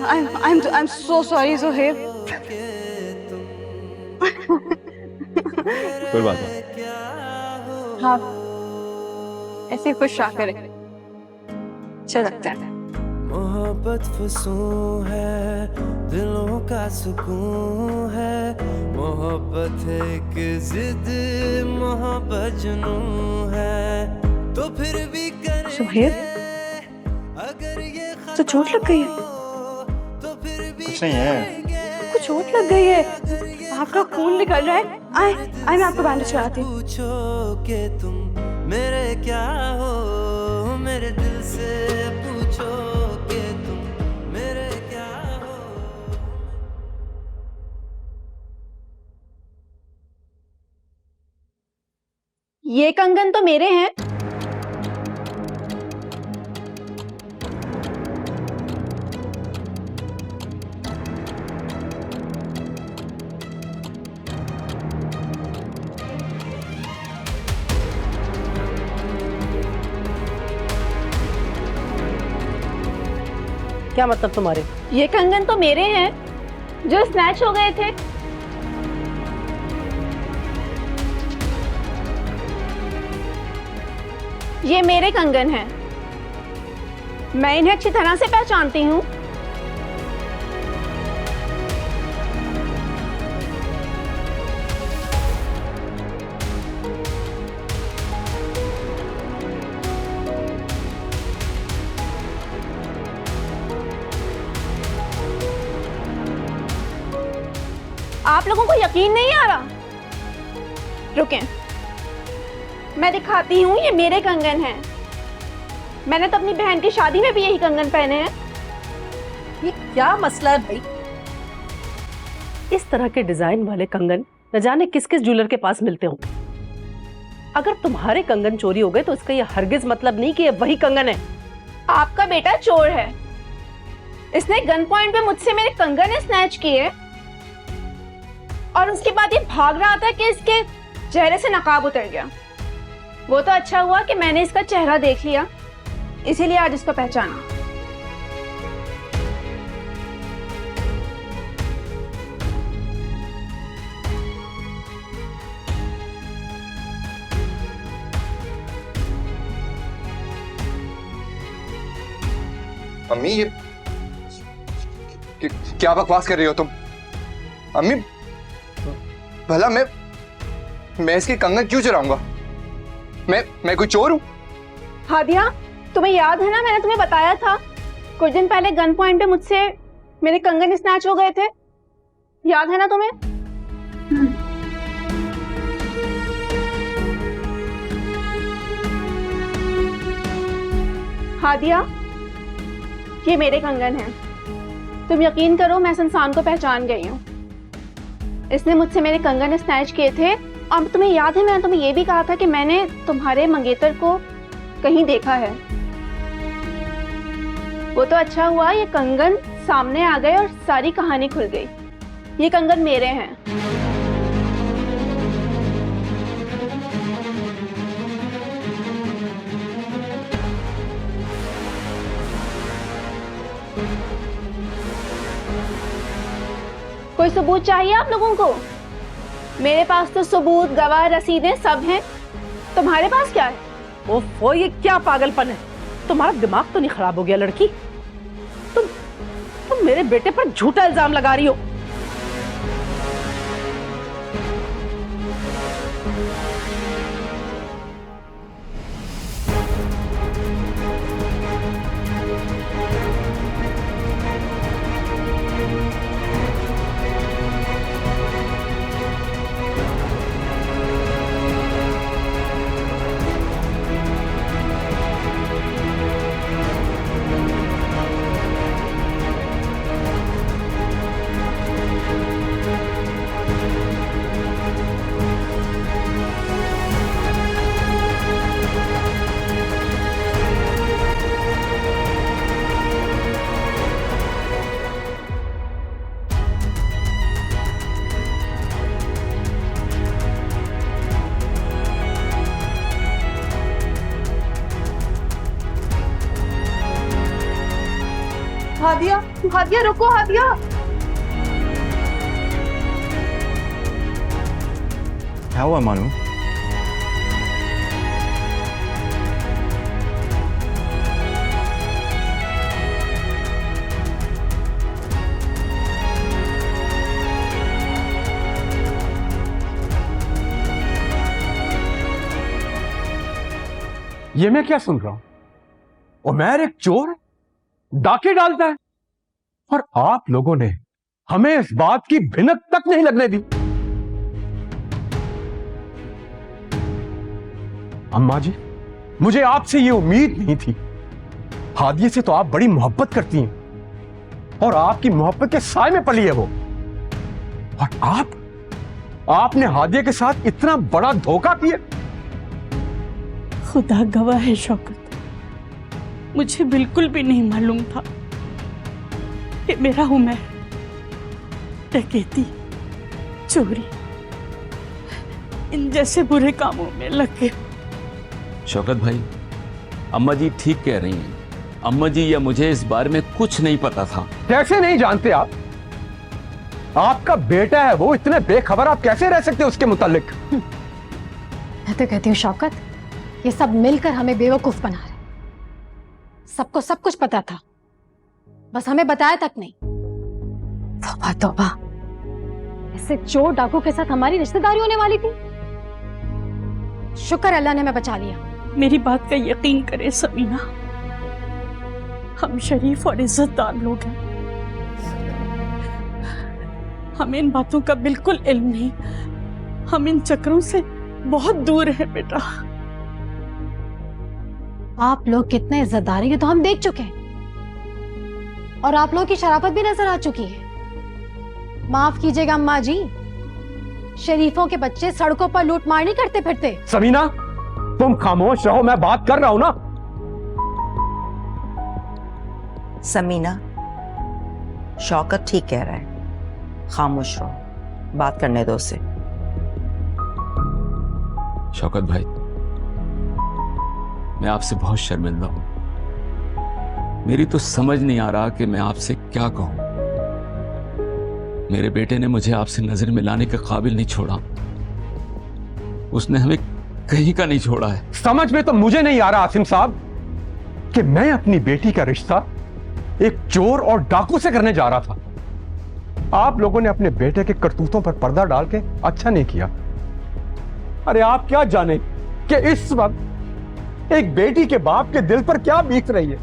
I'm so sorry, Zohaib. कोई बात नहीं। हाँ, ऐसे खुश रहा करे, अच्छा लगता है। मोहब्बत फसूं है, दिलों का सुकून है, मोहब्बत एक जिद, मोहब्बत जुनून है, तो फिर भी कर सुहेब, अगर ये तो चोट लग गई है? तो फिर भी कुछ नहीं है। कुछ चोट लग गई है, आपका खून निकल रहा है। आए आए, मैं आपको बैंडेज कराती हूँ। पूछो कि तुम मेरे क्या हो, मेरे दिल से पूछो कि तुम मेरे क्या हो। ये कंगन तो मेरे हैं। क्या मतलब तुम्हारे? ये कंगन तो मेरे हैं, जो स्नैच हो गए थे। ये मेरे कंगन हैं, मैं इन्हें अच्छी तरह से पहचानती हूँ। आप लोगों को यकीन नहीं आ रहा? रुकें, मैं दिखाती हूँ। ये मेरे कंगन हैं। मैंने तो अपनी बहन की शादी में भी यही कंगन पहने हैं। ये क्या मसला है भाई? इस तरह के डिजाइन वाले कंगन न जाने किस किस ज्वेलर के पास मिलते हो। अगर तुम्हारे कंगन चोरी हो गए तो इसका ये हरगिज मतलब नहीं कि ये वही कंगन है। आपका बेटा चोर है। इसने गन पॉइंट पे मुझसे मेरे कंगन स्नैच किए और उसके बाद ये भाग रहा था कि इसके चेहरे से नकाब उतर गया। वो तो अच्छा हुआ कि मैंने इसका चेहरा देख लिया, इसीलिए आज इसको पहचाना। अम्मी ये क्या बकवास कर रही हो तुम? अम्मी भला मैं इसकी कंगन क्यों चुराऊंगा? मैं कोई चोर हूं? हादिया, तुम्हें याद है ना, मैंने तुम्हें बताया था कुछ दिन पहले गन पॉइंट पे मुझसे मेरे कंगन स्नैच हो गए थे। याद है ना तुम्हें? हादिया, ये मेरे कंगन हैं। तुम यकीन करो, मैं इस इंसान को पहचान गई हूँ। इसने मुझसे मेरे कंगन स्नैच किए थे। और तुम्हें याद है, मैंने तुम्हें ये भी कहा था कि मैंने तुम्हारे मंगेतर को कहीं देखा है। वो तो अच्छा हुआ, ये कंगन सामने आ गए और सारी कहानी खुल गई। ये कंगन मेरे हैं। कोई सबूत चाहिए आप लोगों को? मेरे पास तो सबूत, गवाह, रसीदें सब हैं। तुम्हारे पास क्या है? ओफो, ये क्या पागलपन है? तुम्हारा दिमाग तो नहीं खराब हो गया लड़की? तुम मेरे बेटे पर झूठा इल्जाम लगा रही हो। हादिया, हादिया रुको हादिया। क्या हुआ मानू? ये मैं क्या सुन रहा हूं? उमैर एक चोर डाके डालता है और आप लोगों ने हमें इस बात की भिनक तक नहीं लगने दी। अम्मा जी, मुझे आपसे ये उम्मीद नहीं थी। हादिया से तो आप बड़ी मोहब्बत करती हैं और आपकी मोहब्बत के साए में पली है वो, और आपने हादिया के साथ इतना बड़ा धोखा किया। खुदा गवाह है शौकत, मुझे बिल्कुल भी नहीं मालूम था कि मेरा उमर डकैती, चोरी, इन जैसे बुरे कामों में लग गए। शौकत भाई, अम्मा जी ठीक कह रही हैं। अम्मा जी या मुझे इस बारे में कुछ नहीं पता था। कैसे नहीं जानते आप? आपका बेटा है वो, इतने बेखबर आप कैसे रह सकते हैं उसके मुतालिक? मैं तो कहती हूँ शौकत, ये सब मिलकर हमें बेवकूफ बना रहे। सबको सब कुछ पता था, बस हमें बताया तक नहीं। तौबा तौबा, ऐसे चोर डाकू के साथ हमारी रिश्तेदारी होने वाली थी। शुक्र अल्लाह ने हमें बचा लिया। मेरी बात का यकीन करे समीना, हम शरीफ और इज्जतदार लोग हैं, हमें इन बातों का बिल्कुल इल्म नहीं। हम इन चक्रों से बहुत दूर हैं बेटा। आप लोग कितने इज्जतदार हैं ये तो हम देख चुके हैं, और आप लोगों की शराफत भी नजर आ चुकी है। माफ कीजिएगा अम्मा जी, शरीफों के बच्चे सड़कों पर लूट मार नहीं करते फिरते। समीना, तुम खामोश रहो, मैं बात कर रहा हूं ना। समीना, शौकत ठीक कह रहा है, खामोश रहो, बात करने दो उसे। शौकत भाई, मैं आपसे बहुत शर्मिंदा हूं। मेरी तो समझ नहीं आ रहा कि मैं आपसे क्या कहूं। मेरे बेटे ने मुझे आपसे नजर मिलाने के काबिल नहीं छोड़ा, उसने हमें कहीं का नहीं छोड़ा है। समझ में तो मुझे नहीं आ रहा आसिम साहब कि मैं अपनी बेटी का रिश्ता एक चोर और डाकू से करने जा रहा था। आप लोगों ने अपने बेटे के करतूतों पर पर्दा डाल के अच्छा नहीं किया। अरे आप क्या जाने कि इस वक्त एक बेटी के बाप के दिल पर क्या बीत रही है।